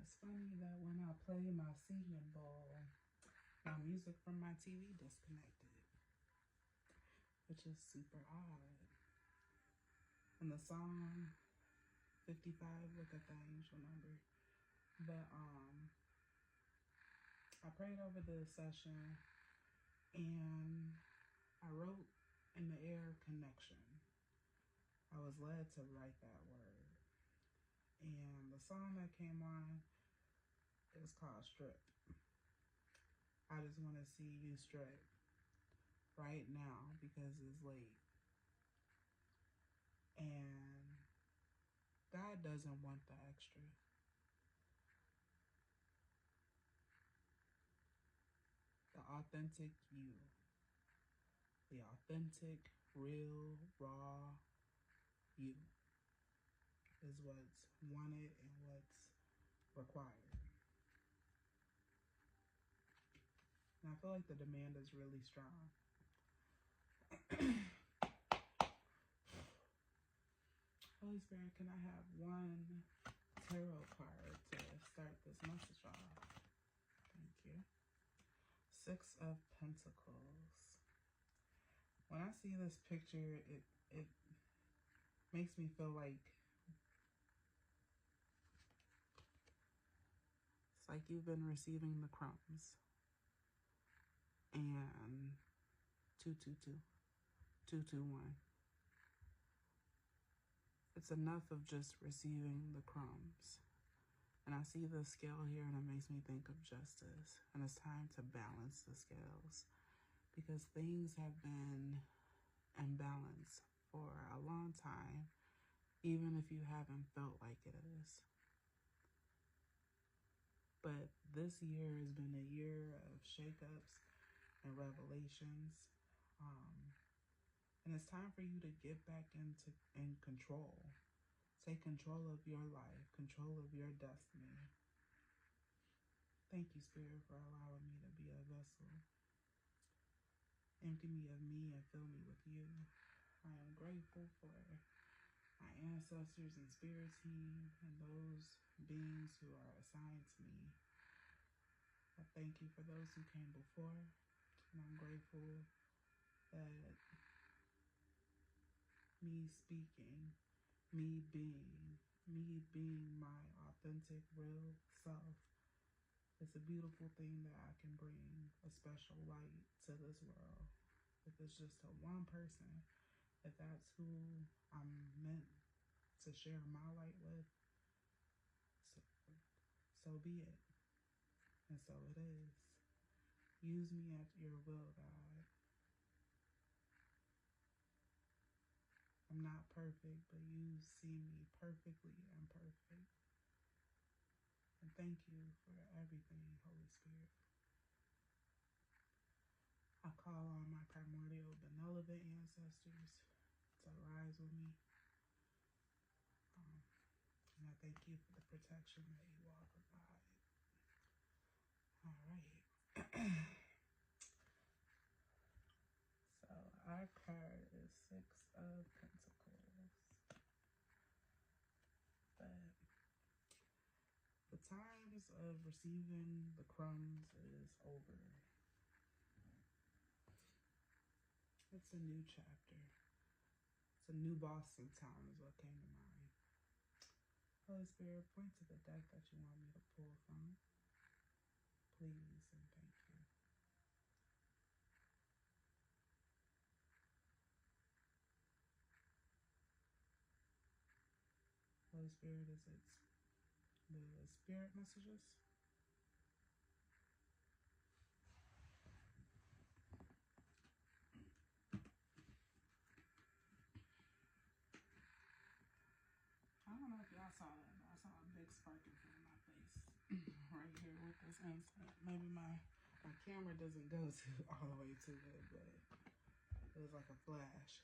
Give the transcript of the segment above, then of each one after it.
It's funny that when I play my singing bowl, my music from my TV disconnected, which is super odd. And the song 55, look at the angel number. But I prayed over the session and I wrote in the air connection. I was led to write that word. And the song that came on, it was called Strip. I just want to see you strip right now because it's late. And God doesn't want the extra. The authentic you. The authentic, real, raw you is what's wanted and what's required. And I feel like the demand is really strong. Holy Spirit, can I have one tarot card to start this message off? Thank you. 6 of Pentacles. When I see this picture, it makes me feel like it's like you've been receiving the crumbs. And 222, 221. It's enough of just receiving the crumbs. And I see the scale here and it makes me think of justice. And it's time to balance the scales because things have been imbalanced for a long time, even if you haven't felt like it is. But this year has been a year of shakeups and revelations. And it's time for you to get back in control. Take control of your life, control of your destiny. Thank you, Spirit, for allowing me to be a vessel. Empty me of me and fill me with you. I am grateful for my ancestors and spirit team and those beings who are assigned to me. I thank you for those who came before, and I'm grateful that me speaking, me being my authentic, real self, it's a beautiful thing that I can bring a special light to this world. If it's just to one person, if that's who I'm meant to share my light with, so be it. And so it is. Use me at your will, God. I'm not perfect, but you see me perfectly imperfect. And thank you for everything, Holy Spirit. I call on my primordial benevolent ancestors to rise with me. And I thank you for the protection that you all provide. All right. So our card is 6 of Pentacles. But the times of receiving the crumbs is over. It's a new chapter. It's a new Boston town is what came to mind. Holy Spirit, point to the deck that you want me to pull from. Please and thank you. Holy Spirit, is it the spirit messages? I don't know if y'all saw that, but I saw a big spark in front of my face right here with this incense. Maybe my camera doesn't go all the way to it, but it was like a flash.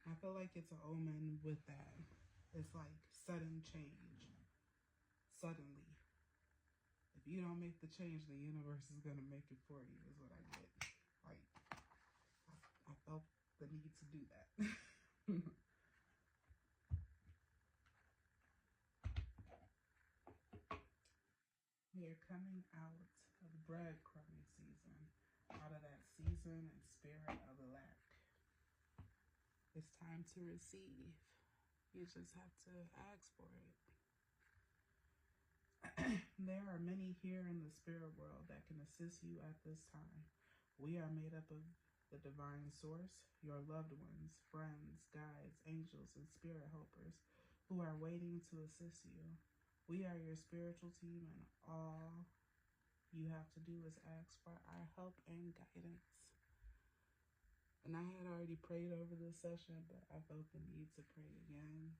I feel like it's an omen with that. It's like sudden change. Suddenly. If you don't make the change, the universe is going to make it for you, is what I get. Like, I felt the need to do that. We are coming out of breadcrumbing season, out of that season and spirit of lack. It's time to receive. You just have to ask for it. There are many here in the spirit world that can assist you at this time. We are made up of the divine source, your loved ones, friends, guides, angels, and spirit helpers who are waiting to assist you. We are your spiritual team, and all you have to do is ask for our help and guidance. And I had already prayed over this session, but I felt the need to pray again.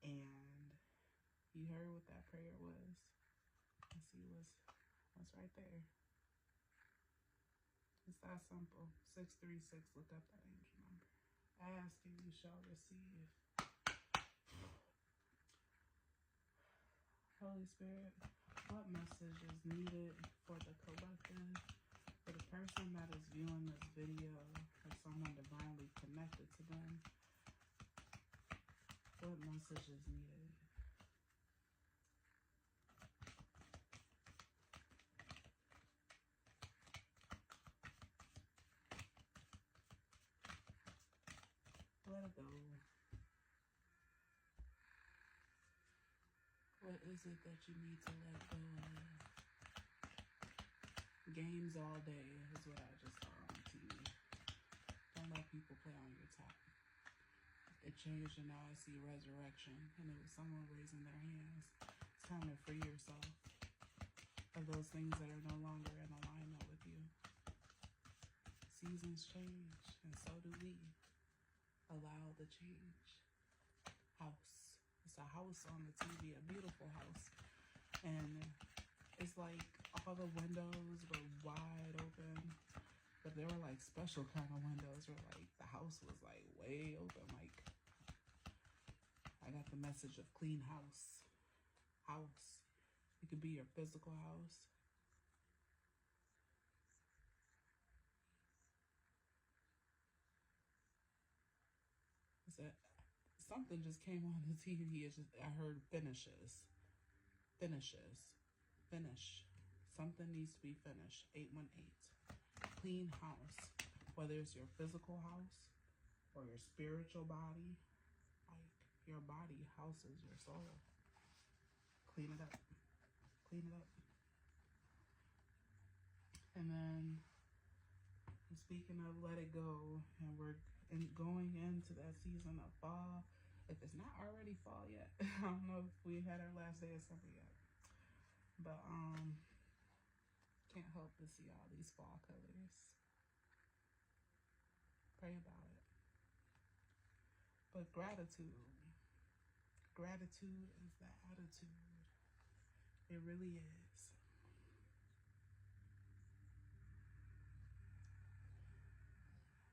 And you heard what that prayer was. Let's see what's right there. It's that simple. 636, look up that angel number. Ask and you shall receive. Holy Spirit, what message is needed for the collective, for the person that is viewing this video, or someone divinely connected to them? What message is needed? Let it go. What is it that you need to let go of? Games all day is what I just saw on TV. Don't let people play on your top. It changed and now I see resurrection, and it was someone raising their hands. It's time to free yourself of those things that are no longer in alignment with you. Seasons change, and so do we. Allow the change. House. It's a house on the TV, a beautiful house. And it's like all the windows were wide open, but they were like special kind of windows where like the house was like way open. Like I got the message of clean house. House. It could be your physical house. It's a, something just came on the TV. It's just, I heard finishes. Finishes. Finish. Something needs to be finished. 818. Clean house. Whether it's your physical house or your spiritual body. Like your body houses your soul. Clean it up. Clean it up. And then, speaking of let it go, and we're going into that season of fall. If it's not already fall yet, I don't know if we had our last day of summer yet, but can't help but see all these fall colors. Pray about it. But gratitude is the attitude. It really is.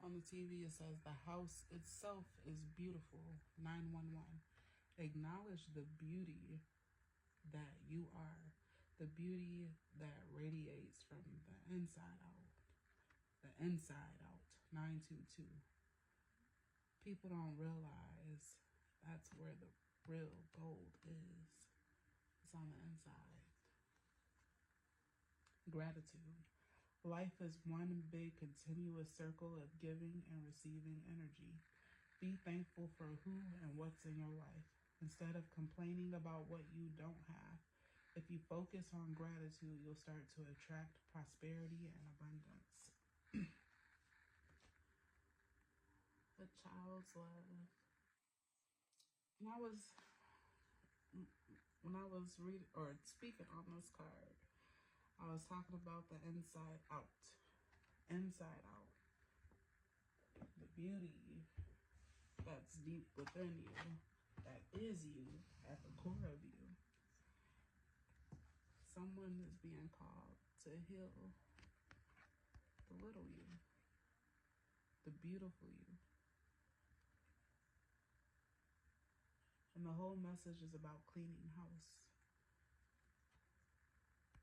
On the TV, it says the house itself is beautiful. 911. Acknowledge the beauty that you are. The beauty that radiates from the inside out. The inside out. 922. People don't realize that's where the real gold is. It's on the inside. Gratitude. Life is one big continuous circle of giving and receiving energy. Be thankful for who and what's in your life, instead of complaining about what you don't have. If you focus on gratitude, you'll start to attract prosperity and abundance. A child's love. When I was reading or speaking on this card, I was talking about the inside out. Inside out. The beauty that's deep within you, that is you, at the core of you. Someone is being called to heal the little you, the beautiful you. And the whole message is about cleaning house.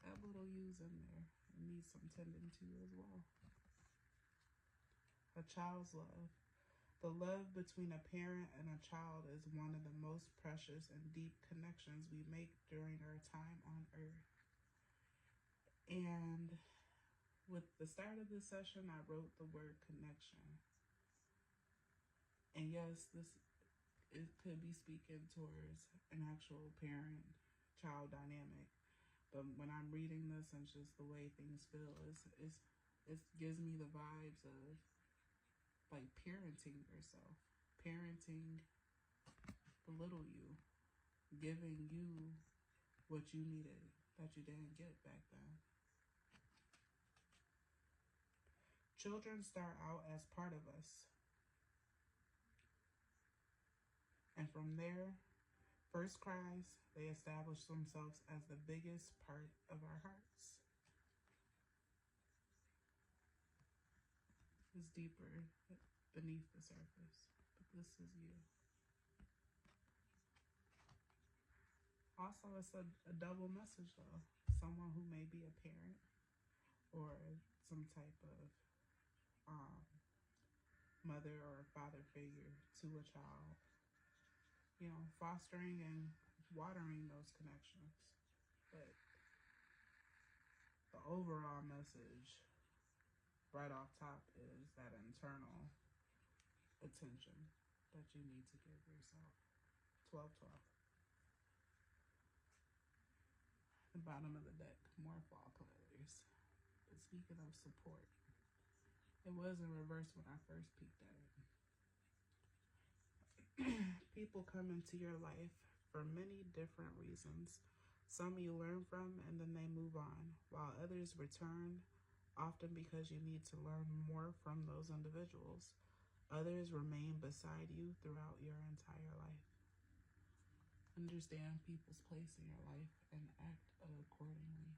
That little you's in there. It needs some tending to as well. A child's love. The love between a parent and a child is one of the most precious and deep connections we make during our time on earth. And with the start of this session, I wrote the word connection. And yes, it could be speaking towards an actual parent-child dynamic. But when I'm reading this and just the way things feel, it gives me the vibes of like parenting yourself, parenting the little you, giving you what you needed that you didn't get back then. Children start out as part of us. And from their first cries, they establish themselves as the biggest part of our hearts. It's deeper beneath the surface, but this is you. Also, it's a double message though. Someone who may be a parent or some type of mother or father figure to a child, you know, fostering and watering those connections. But the overall message right off top is that internal attention that you need to give yourself. 12-12. The bottom of the deck, more fall colors. But speaking of support, it was in reverse when I first peeked at it. People come into your life for many different reasons. Some you learn from and then they move on, while others return, often because you need to learn more from those individuals. Others remain beside you throughout your entire life. Understand people's place in your life and act accordingly.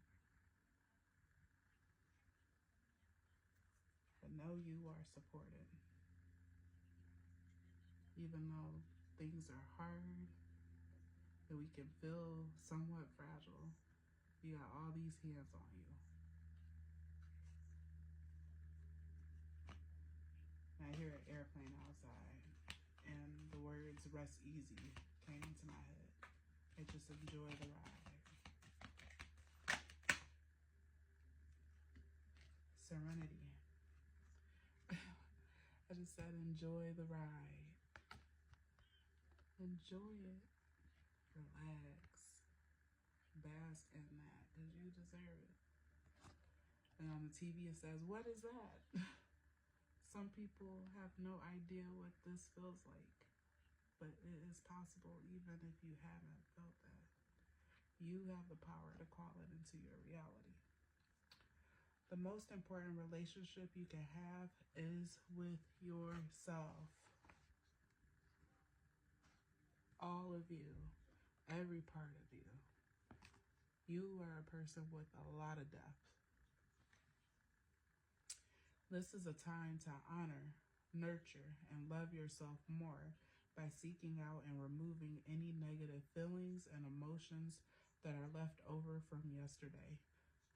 But know you are supported. Even though things are hard and we can feel somewhat fragile, you got all these hands on you. And I hear an airplane outside and the words "rest easy" came into my head. I just enjoy the ride. Serenity. I just said enjoy the ride. Enjoy it. Relax. Bask in that because you deserve it. And on the TV it says, what is that? Some people have no idea what this feels like, but it is possible even if you haven't felt that. You have the power to call it into your reality. The most important relationship you can have is with yourself. All of you, every part of you. You are a person with a lot of depth. This is a time to honor, nurture, and love yourself more by seeking out and removing any negative feelings and emotions that are left over from yesterday.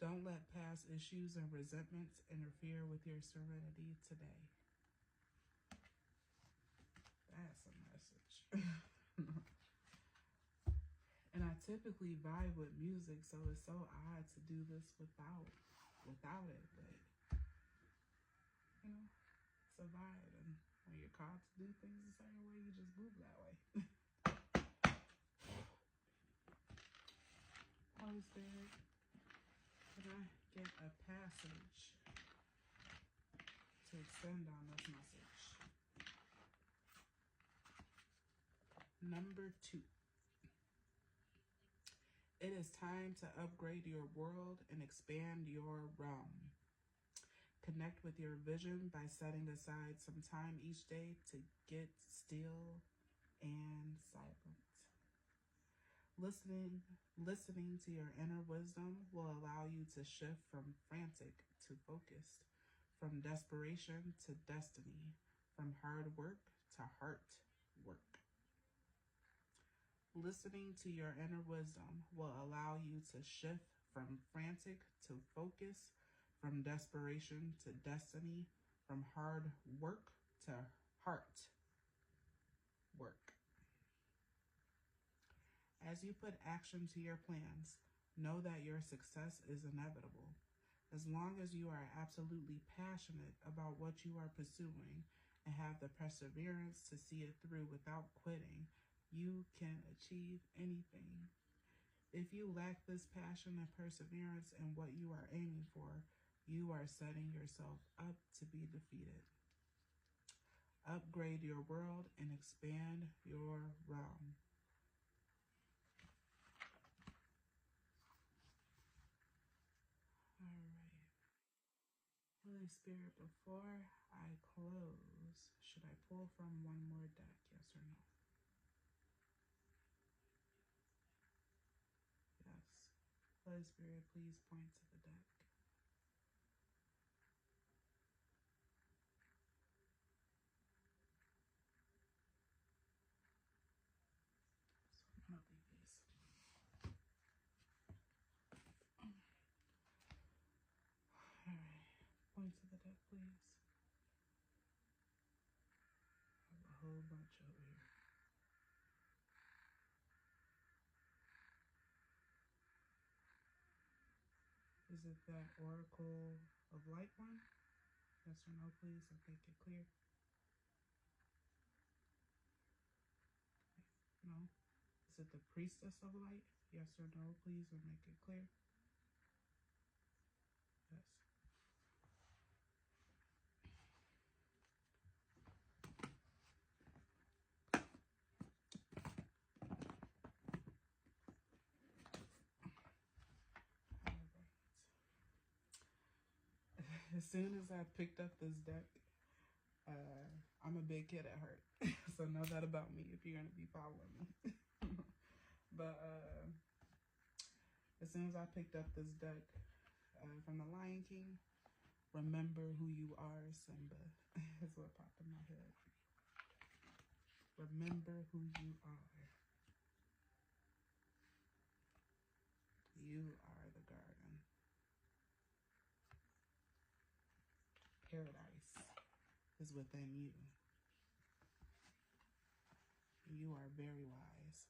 Don't let past issues and resentments interfere with your serenity today. That's a message. And I typically vibe with music, so it's so odd to do this without it, but you know, it's a vibe, and when you're called to do things a certain way, you just move that way. Holy Spirit, can I get a passage to extend on this message? Number 2. It is time to upgrade your world and expand your realm. Connect with your vision by setting aside some time each day to get still and silent. Listening to your inner wisdom will allow you to shift from frantic to focused, from desperation to destiny, from hard work to heart work. Listening to your inner wisdom will allow you to shift from frantic to focus, from desperation to destiny, from hard work to heart work. As you put action to your plans, Know that your success is inevitable. As long as you are absolutely passionate about what you are pursuing and have the perseverance to see it through without quitting, you can achieve anything. If you lack this passion and perseverance in what you are aiming for, you are setting yourself up to be defeated. Upgrade your world and expand your realm. All right. Holy Spirit, before I close, should I pull from one more deck? Yes or no? Yes. Holy Spirit, please point to the deck. So one of these. All right. Point to the deck, please. I have a whole bunch over here. Is it that Oracle of Light one? Yes or no, please, and make it clear. No. Is it the Priestess of Light? Yes or no, please, and make it clear. Yes. All right. As soon as I picked up this deck, I'm a big kid at heart. So know that about me if you're going to be following me. But as soon as I picked up this deck from the Lion King, remember who you are, Simba, is what popped in my head. Remember who you are. You are the garden. Paradise is within you. You are very wise.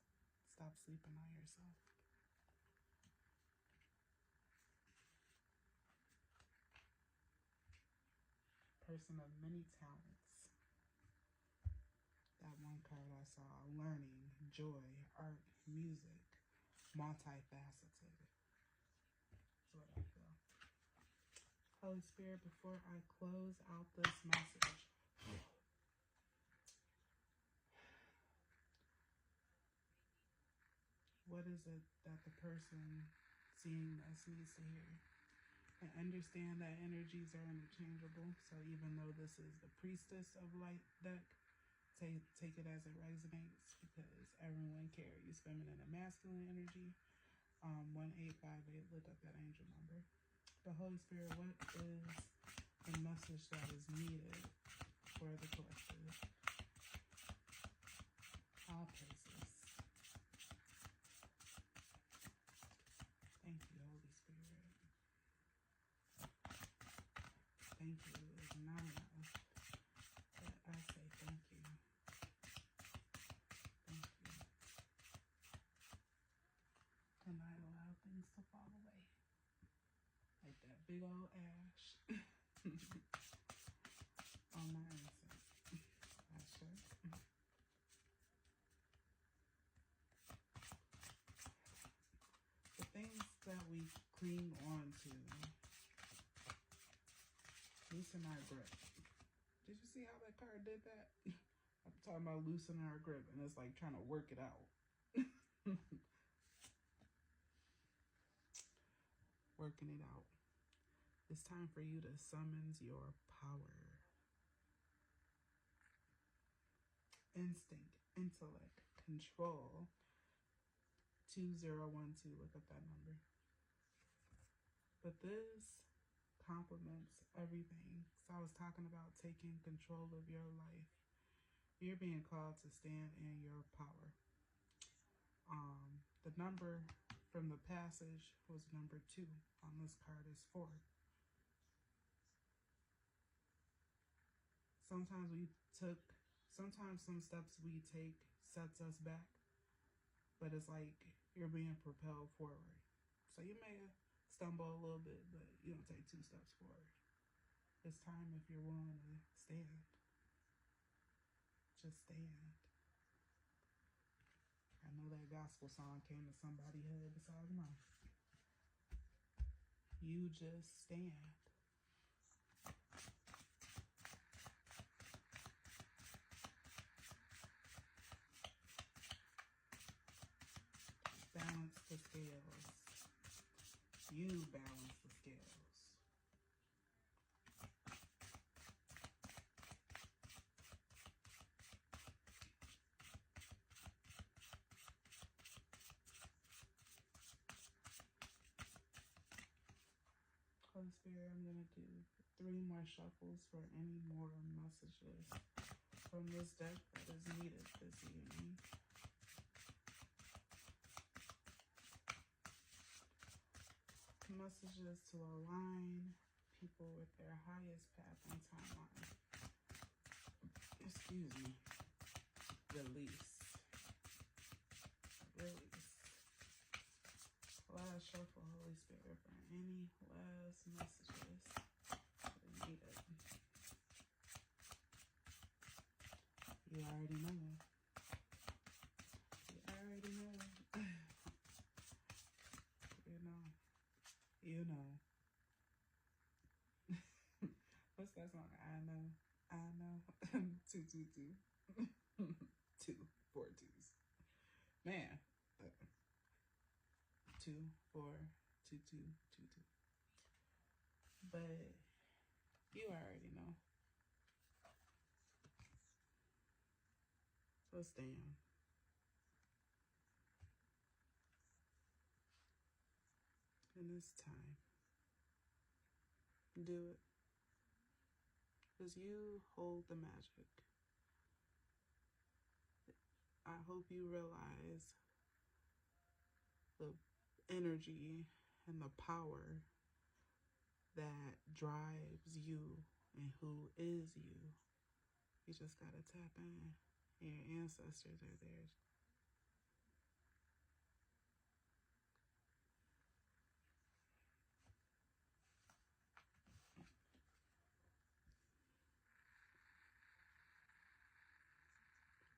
Stop sleeping on yourself. Person of many talents. That one card I saw, learning, joy, art, music, multifaceted. That's what I feel. Holy Spirit, before I close out this message, what is it that the person seeing this needs to hear? And understand that energies are interchangeable. So even though this is the Priestess of Light deck, take it as it resonates, because everyone carries feminine and masculine energy. 1858, look up that angel number. But Holy Spirit, what is the message that is needed for the collective? All praises. Thank you, Holy Spirit. Thank you is not enough, but I say thank you. Thank you. And I allow things to fall away. Like that big old ash on my incense. I sure. The things that we cling on to loosen our grip. Did you see how that card did that? I'm talking about loosening our grip, and it's like trying to work it out. Working it out. It's time for you to summon your power. Instinct, intellect, control. 2012, look up that number. But this complements everything. So I was talking about taking control of your life. You're being called to stand in your power. The number from the passage was number 2. On this card is 4. Sometimes some steps we take sets us back, but it's like you're being propelled forward. So you may stumble a little bit, but you don't take 2 steps forward. It's time if you're willing to stand. Just stand. I know that gospel song came to somebody's head besides mine. You just stand. Balance the scales. You balance the scales. Holy Spirit, I'm going to do 3 more shuffles for any more messages from this deck that is needed this evening. Messages to align people with their highest path and timeline. Excuse me. Release. Last shuffle, Holy Spirit, for any last messages needed. You already know. You already know. You know. What's that song? I know. 222. 2 4 2s. Man. 2 4 2 2 2 2. But you already know. So stand. And it's time. Do it. Because you hold the magic. I hope you realize the energy and the power that drives you and who is you. You just gotta tap in. Your ancestors are there.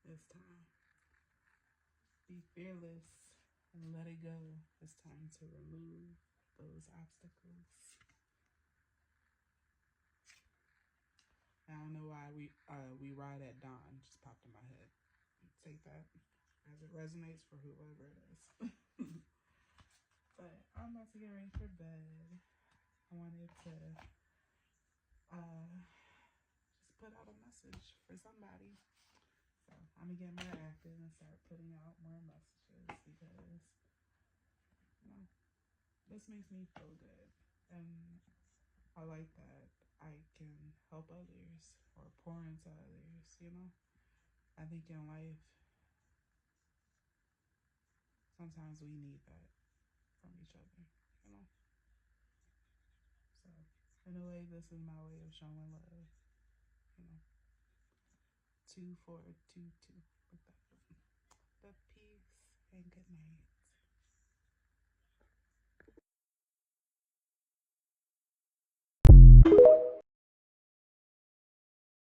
It's time. Be fearless and let it go. It's time to remove those obstacles. I don't know why we ride at dawn just popped in my head. Take that as it resonates for whoever it is. But I'm about to get ready for bed. I wanted to just put out a message for somebody. So I'm gonna get more active and start putting out more messages because, you know, this makes me feel good. And I like that I can help others or pour into others, you know? I think in life, sometimes we need that from each other, you know? So, in a way, this is my way of showing love, you know? 2 4 2 2. Look that up. But peace and good night.